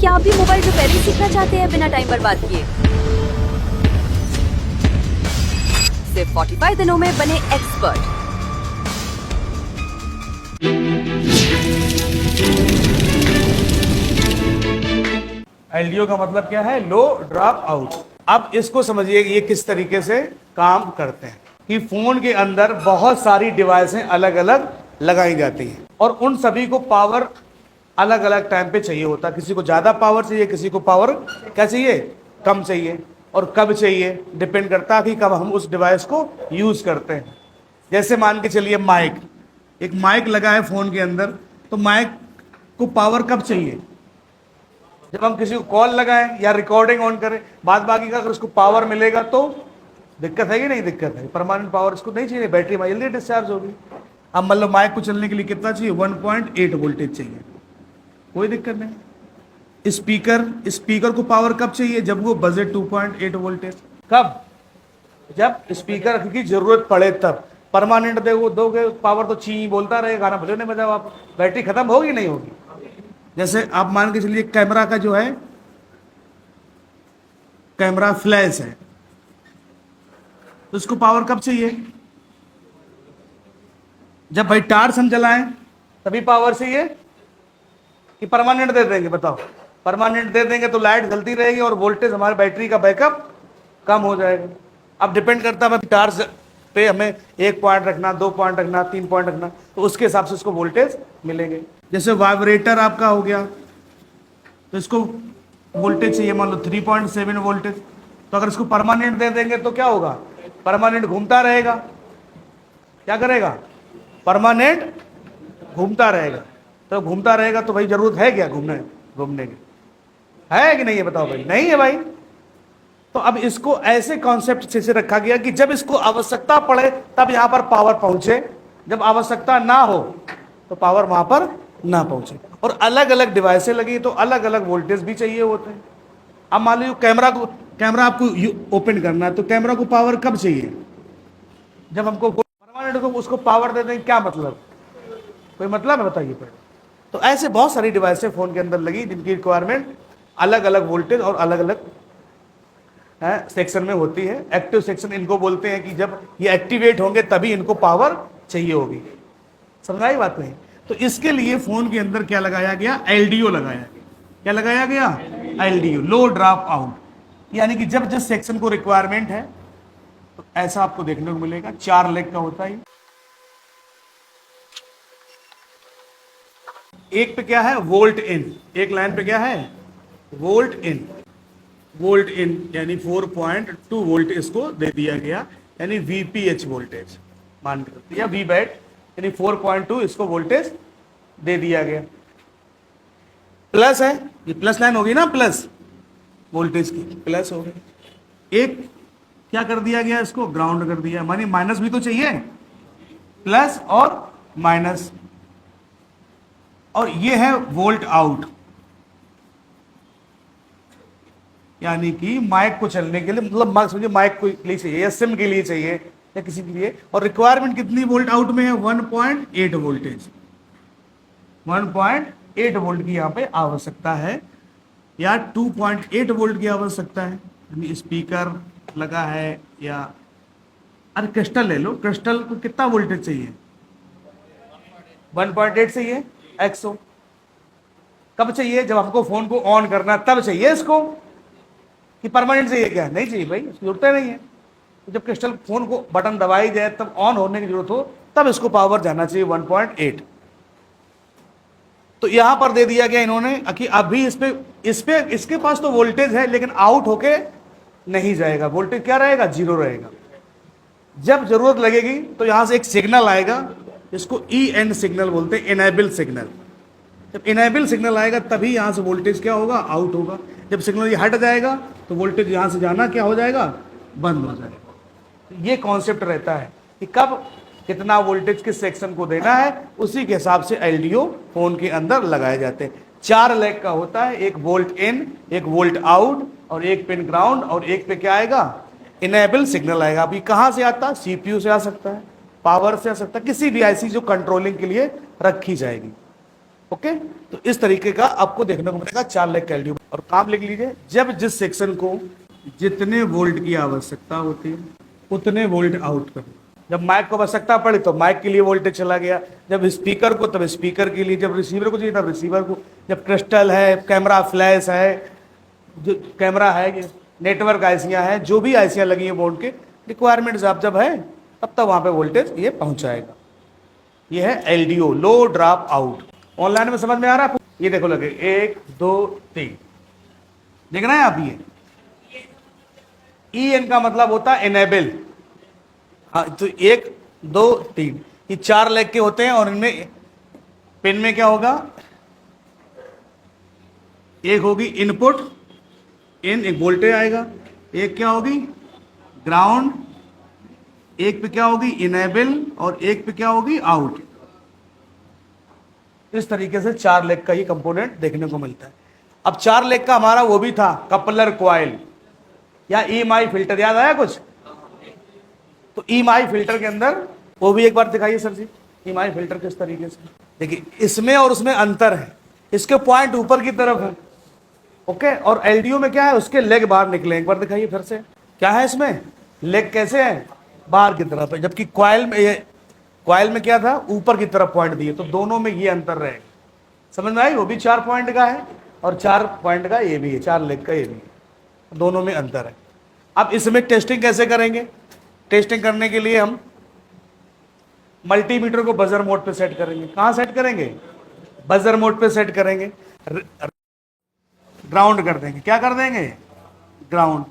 क्या आप भी मोबाइल रिपेयरिंग सीखना चाहते हैं बिना टाइम बर्बाद किए? सिर्फ 45 दिनों में बने एक्सपर्ट। एलडीओ का मतलब क्या है? लो ड्रॉप आउट। अब इसको समझिए ये किस तरीके से काम करते हैं कि फोन के अंदर बहुत सारी डिवाइसें अलग अलग लगाई जाती हैं और उन सभी को पावर अलग अलग टाइम पे चाहिए होता है। किसी को ज़्यादा पावर चाहिए, किसी को पावर क्या चाहिए, कम चाहिए, और कब चाहिए डिपेंड करता है कि कब हम उस डिवाइस को यूज़ करते हैं। जैसे मान के चलिए माइक, एक माइक लगा है फ़ोन के अंदर, तो माइक को पावर कब चाहिए? जब हम किसी को कॉल लगाएं या रिकॉर्डिंग ऑन करें। बाद बाकी का अगर उसको पावर मिलेगा तो दिक्कत है कि नहीं दिक्कत है? परमानेंट पावर इसको नहीं चाहिए, बैटरी जल्दी डिस्चार्ज होगी। अब मान लो माइक को चलने के लिए कितना चाहिए? 1.8 वोल्टेज चाहिए, कोई दिक्कत नहीं। स्पीकर को पावर कब चाहिए? जब वो बजे 2.8 वोल्टेज। कब? जब स्पीकर की जरूरत पड़े तब। परमानेंट दोगे पावर तो ची बोलता रहेगा, गाना भले नहीं बजाओ आप, बैटरी खत्म होगी नहीं होगी। जैसे आप मान के चलिए कैमरा का जो है, कैमरा फ्लैश है, तो उसको पावर कब चाहिए? जब भाई टार्च हम जलाएं तभी पावर चाहिए कि परमानेंट दे देंगे? बताओ, परमानेंट दे देंगे तो लाइट जलती रहेगी और वोल्टेज हमारे बैटरी का बैकअप कम हो जाएगा। अब डिपेंड करता है टार्च पे हमें 1 पॉइंट रखना, 2 पॉइंट रखना, 3 पॉइंट रखना, तो उसके हिसाब से उसको वोल्टेज मिलेंगे। जैसे वाइब्रेटर आपका हो गया तो इसको वोल्टेज चाहिए मान लो 3.7 वोल्टेज, तो अगर इसको परमानेंट दे देंगे तो क्या होगा? परमानेंट घूमता रहेगा। क्या करेगा? परमानेंट घूमता रहेगा। तो घूमता रहेगा तो भाई जरूरत है क्या घूमने की? है कि नहीं है? बताओ भाई। नहीं है भाई। तो अब इसको ऐसे कॉन्सेप्ट से रखा गया कि जब इसको आवश्यकता पड़े तब यहां पर पावर पहुंचे, जब आवश्यकता ना हो तो पावर वहां पर ना पहुंचे। और अलग अलग डिवाइसें लगी तो अलग अलग वोल्टेज भी चाहिए होते हैं। अब मान लीजिए कैमरा आपको ओपन करना है, तो कैमरा को पावर कब चाहिए? जब हमको परमानेंट को उसको पावर दे दें, क्या मतलब? कोई मतलब है? बताइए पहले। तो ऐसे बहुत सारी डिवाइसें फोन के अंदर लगी जिनकी रिक्वायरमेंट अलग अलग वोल्टेज और अलग अलग सेक्शन में होती है। एक्टिव सेक्शन इनको बोलते हैं कि जब ये एक्टिवेट होंगे तभी इनको पावर चाहिए होगी। समझाई बात नहीं? तो इसके लिए फोन के अंदर क्या लगाया गया? एलडीओ लगाया गया। क्या लगाया गया? एलडीओ, लो ड्रॉप आउट। यानी कि जब जिस सेक्शन को रिक्वायरमेंट है तो ऐसा आपको देखने को मिलेगा। 4 लेग का होता है। एक पे क्या है? वोल्ट इन। एक लाइन पे क्या है? वोल्ट इन। वोल्ट इन यानी 4.2 वोल्ट इसको दे दिया गया, यानी वीपीएच वोल्टेज मान के, या वी बैट यानी 4.2 इसको वोल्टेज दे दिया गया। प्लस है, ये प्लस लाइन होगी ना, प्लस वोल्टेज की प्लस हो गई। एक क्या कर दिया गया? इसको ग्राउंड कर दिया, मानी माइनस भी तो चाहिए, प्लस और माइनस। और ये है वोल्ट आउट, यानी कि माइक को चलने के लिए, मतलब समझिए माइक को लिए चाहिए या सिम के लिए चाहिए या किसी के लिए। और रिक्वायरमेंट कितनी वोल्ट आउट में है? 1.8 वोल्टेज। 1.8 वोल्ट की यहाँ पे आवश्यकता है, या 2.8 वोल्ट की आवश्यकता है। यानी स्पीकर लगा है, या अरे क्रिस्टल ले लो, क्रिस्टल को कितना वोल्टेज चाहिए? 1.8 चाहिए। एक्सो कब चाहिए? जब हमको फोन को ऑन करना तब चाहिए इसको, कि परमानेंट चाहिए? क्या नहीं चाहिए भाई, इसकी जरूरत नहीं है। तो जब क्रिस्टल फोन को बटन दबाई जाए तब ऑन होने की जरूरत हो, तब इसको पावर जाना चाहिए 1.8। तो यहां पर दे दिया गया इन्होंने कि अभी इस पे इसके पास तो वोल्टेज है लेकिन आउट होके नहीं जाएगा। वोल्टेज क्या रहेगा? 0 रहेगा। जब जरूरत लगेगी तो यहां से एक सिग्नल आएगा, इसको ई एंड सिग्नल बोलते हैं, इनेबल सिग्नल। जब इनेबल सिग्नल आएगा तभी यहां से वोल्टेज क्या होगा? आउट होगा। जब सिग्नल ये हट जाएगा तो वोल्टेज यहां से जाना क्या हो जाएगा? बंद हो जाएगा। ये कॉन्सेप्ट रहता है कि कब कितना वोल्टेज किस सेक्शन को देना है, उसी के हिसाब से एलडीओ फोन के अंदर लगाए जाते हैं। 4 लेग का होता है, एक वोल्ट इन, एक वोल्ट आउट, और एक पिन ग्राउंड, और एक पे क्या आएगा? इनेबल सिग्नल आएगा। अभी कहां से आता है? सीपीयू से आ सकता है, पावर से आ सकता है, किसी भी आईसी जो कंट्रोलिंग के लिए रखी जाएगी। ओके, तो इस तरीके का आपको देखने को मिलेगा 4 लेग का एलडीओ। और काम लिख लीजिए, जब जिस सेक्शन को जितने वोल्ट की आवश्यकता होती है उतने वोल्ट आउट करो। जब माइक को आवश्यकता पड़ी तो माइक के लिए वोल्टेज चला गया, जब स्पीकर को तब स्पीकर के लिए, जब रिसीवर को चाहिए तब रिसीवर को, जब क्रिस्टल है, कैमरा फ्लैश है, जो कैमरा है, नेटवर्क आईसियाँ हैं, जो भी आईसियाँ लगी हैं बोर्ड के रिक्वायरमेंट्स आप जब है तब तक वहाँ पे वोल्टेज ये पहुँचाएगा। ये है एलडीओ, लो ड्रॉप आउट। ऑनलाइन में समझ में आ रहा है आपको? ये देखो लगे 1 2 3, देख रहे हैं आप? ये ई एन का मतलब होता है इनेबल। हाँ, तो 1 2 3 ये 4 लेग के होते हैं और इनमें पिन में क्या होगा? एक होगी इनपुट, एक वोल्टेज आएगा, एक क्या होगी ग्राउंड, एक पे क्या होगी इनेबल और एक पे क्या होगी आउट। इस तरीके से 4 लेग का ये कंपोनेंट देखने को मिलता है। अब 4 लेग का हमारा वो भी था कपलर कॉइल या ईएमआई फिल्टर, याद आया कुछ? तो ईएमआई फिल्टर के अंदर वो भी एक बार दिखाइए सर जी, ईएमआई फिल्टर किस तरीके से। देखिए इसमें और उसमें अंतर है, इसके पॉइंट ऊपर की तरफ है, ओके, और एलडीओ में क्या है उसके लेग बाहर निकले। एक बार दिखाइए फिर से, क्या है इसमें लेग कैसे है? बाहर की तरफ है, जबकि कॉइल में क्या था ऊपर की तरफ पॉइंट दिए। तो दोनों में ये अंतर रहेगा, समझ में आई? वो भी 4 पॉइंट का है और 4 पॉइंट का ये भी है, 4 लेग का ये भी है, दोनों में अंतर है। अब इसमें टेस्टिंग कैसे करेंगे? टेस्टिंग करने के लिए हम मल्टीमीटर को बजर मोड पे सेट करेंगे। कहाँ सेट करेंगे? बजर मोड पे सेट करेंगे, ग्राउंड कर देंगे। क्या कर देंगे? ग्राउंड।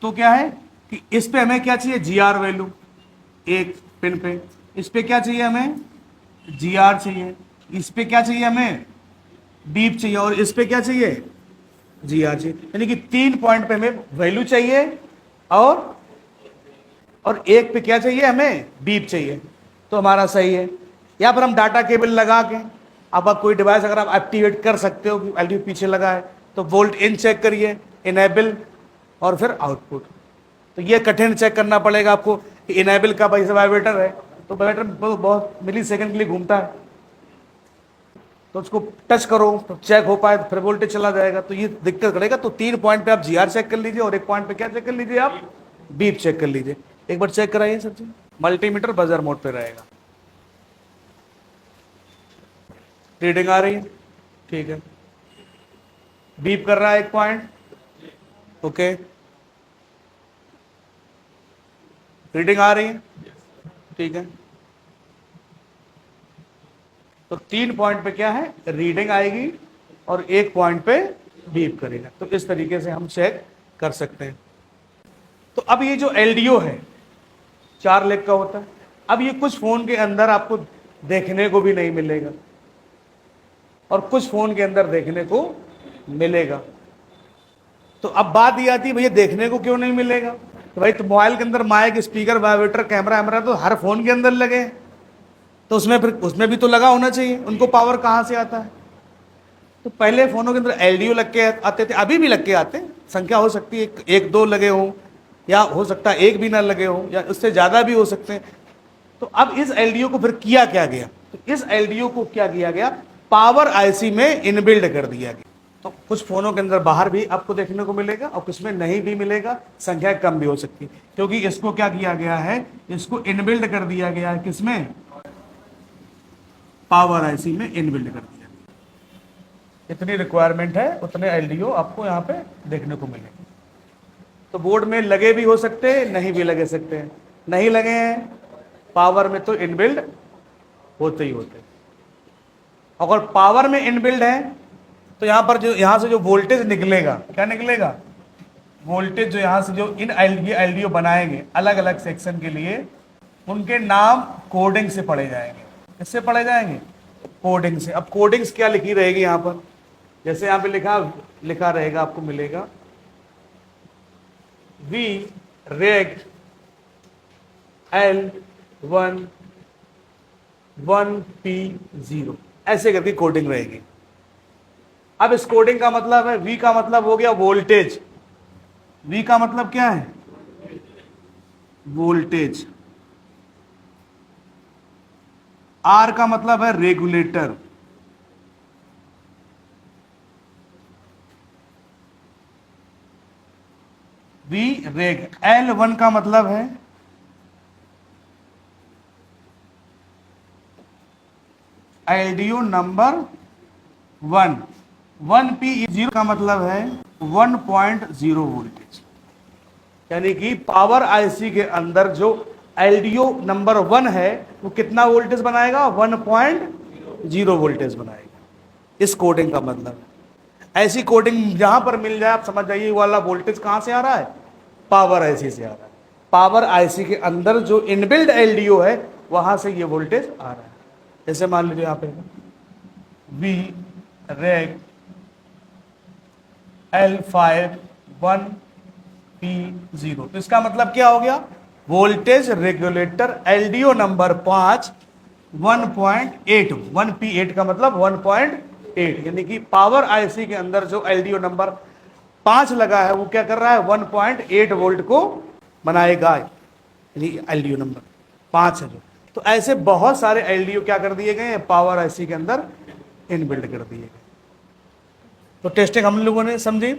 तो क्या है कि इस पे हमें क्या चाहिए? जीआर वैल्यू एक पिन पे, इस पे क्या चाहिए हमें? जीआर चाहिए, इस पे क्या चाहिए हमें? बीप चाहिए, और इस पे क्या चाहिए? जीआर चाहिए। यानी कि 3 पॉइंट पे हमें वैल्यू चाहिए और एक पे क्या चाहिए हमें? बीप चाहिए। तो हमारा सही है। या फिर हम डाटा केबल लगा के, अब आप कोई डिवाइस अगर आप एक्टिवेट कर सकते हो, एलडीओ पीछे लगा है तो वोल्ट इन चेक करिए, इनेबल और फिर आउटपुट। तो ये कठिन चेक करना पड़ेगा आपको कि इनेबल का भाई वाइब्रेटर है तो वाइब्रेटर बहुत मिली सेकंड के लिए घूमता है, तो उसको टच करो तो चेक हो पाए, तो फिर वोल्टेज चला जाएगा, तो ये दिक्कत करेगा। तो 3 पॉइंट पे आप जीआर चेक कर लीजिए और एक पॉइंट पे क्या चेक कर लीजिए? आप बीप चेक कर लीजिए। एक बार चेक कराइए सर जी। मल्टीमीटर बजर मोड पे रहेगा, रीडिंग आ रही है, ठीक है। बीप कर रहा है एक पॉइंट, ओके, रीडिंग आ रही है, ठीक है। तो 3 पॉइंट पे क्या है? रीडिंग आएगी और एक पॉइंट पे बीप करेगा। तो इस तरीके से हम चेक कर सकते हैं। तो अब ये जो एलडीओ है 4 लेग का होता है। अब ये कुछ फोन के अंदर आपको देखने को भी नहीं मिलेगा और कुछ फोन के अंदर देखने को मिलेगा। तो अब बात ये आती है भैया देखने को क्यों नहीं मिलेगा? तो भाई तो मोबाइल के अंदर माइक, स्पीकर, वाइब्रेटर, कैमरा वैमरा तो हर फोन के अंदर लगे हैं, तो उसमें भी तो लगा होना चाहिए। उनको पावर कहाँ से आता है? तो पहले फोनों के अंदर एलडीओ लग के आते थे, अभी भी लग के आते हैं, संख्या हो सकती है 1 2 लगे हों, या हो सकता है एक भी ना लगे हो, या उससे ज़्यादा भी हो सकते हैं। तो अब इस एलडीओ को फिर किया क्या गया? तो इस एलडीओ को क्या किया गया? पावर आईसी में इनबिल्ड कर दिया गया। तो कुछ फोनों के अंदर बाहर भी आपको देखने को मिलेगा और कुछ में नहीं भी मिलेगा, संख्या कम भी हो सकती है, क्योंकि इसको क्या किया गया है? इसको इनबिल्ड कर दिया गया है। किसमें? पावर आईसी में इनबिल्ड कर दिया गया। इतनी रिक्वायरमेंट है, उतने एलडीओ आपको यहाँ पे देखने को मिलेंगे। तो बोर्ड में लगे भी हो सकते हैं, नहीं भी लगे सकते हैं। नहीं लगे हैं पावर में तो इनबिल्ड होते ही होते। अगर पावर में इनबिल्ड है तो यहाँ पर जो यहाँ से जो वोल्टेज निकलेगा, क्या निकलेगा? वोल्टेज जो यहाँ से जो इन एलडीओ बनाएंगे अलग अलग सेक्शन के लिए, उनके नाम कोडिंग से पढ़े जाएंगे। किससे पढ़े जाएंगे? कोडिंग से। अब कोडिंग्स क्या लिखी रहेगी यहाँ पर? जैसे यहाँ पे लिखा रहेगा, आपको मिलेगा V reg L1 1P0, ऐसे करके कोडिंग रहेगी। अब इस कोडिंग का मतलब है, V का मतलब हो गया वोल्टेज। V का मतलब क्या है? वोल्टेज। R का मतलब है रेगुलेटर, वी रेग। L1 का मतलब है एलडीओ नंबर 1P0 का मतलब है 1.0 वोल्टेज, यानी कि पावर आईसी के अंदर जो एलडीओ नंबर 1 है वो कितना वोल्टेज बनाएगा? 1.0 वोल्टेज बनाएगा। इस कोडिंग का मतलब है। ऐसी कोडिंग जहां पर मिल जाए आप समझ जाइए ये वाला वोल्टेज कहां से आ रहा है? पावर आईसी से आ रहा है। पावर आईसी के अंदर जो इनबिल्ड एलडीओ है वहां से ये वोल्टेज आ रहा है। जैसे मान लीजिए यहाँ पे वी रेग L5 1P0, तो इसका मतलब क्या हो गया? Voltage regulator LDO number 5 1.8, 1P8 का मतलब 1.8, यानी कि पावर आईसी के अंदर जो एलडीओ नंबर 5 लगा है वो क्या कर रहा है? 1.8 वोल्ट को बनाएगा, यानी एलडीओ नंबर 5 है जो। तो ऐसे बहुत सारे एलडीओ क्या कर दिए गए हैं? पावर आईसी के अंदर इनबिल्ड कर दिए गए। तो टेस्टिंग हम लोगों ने समझी।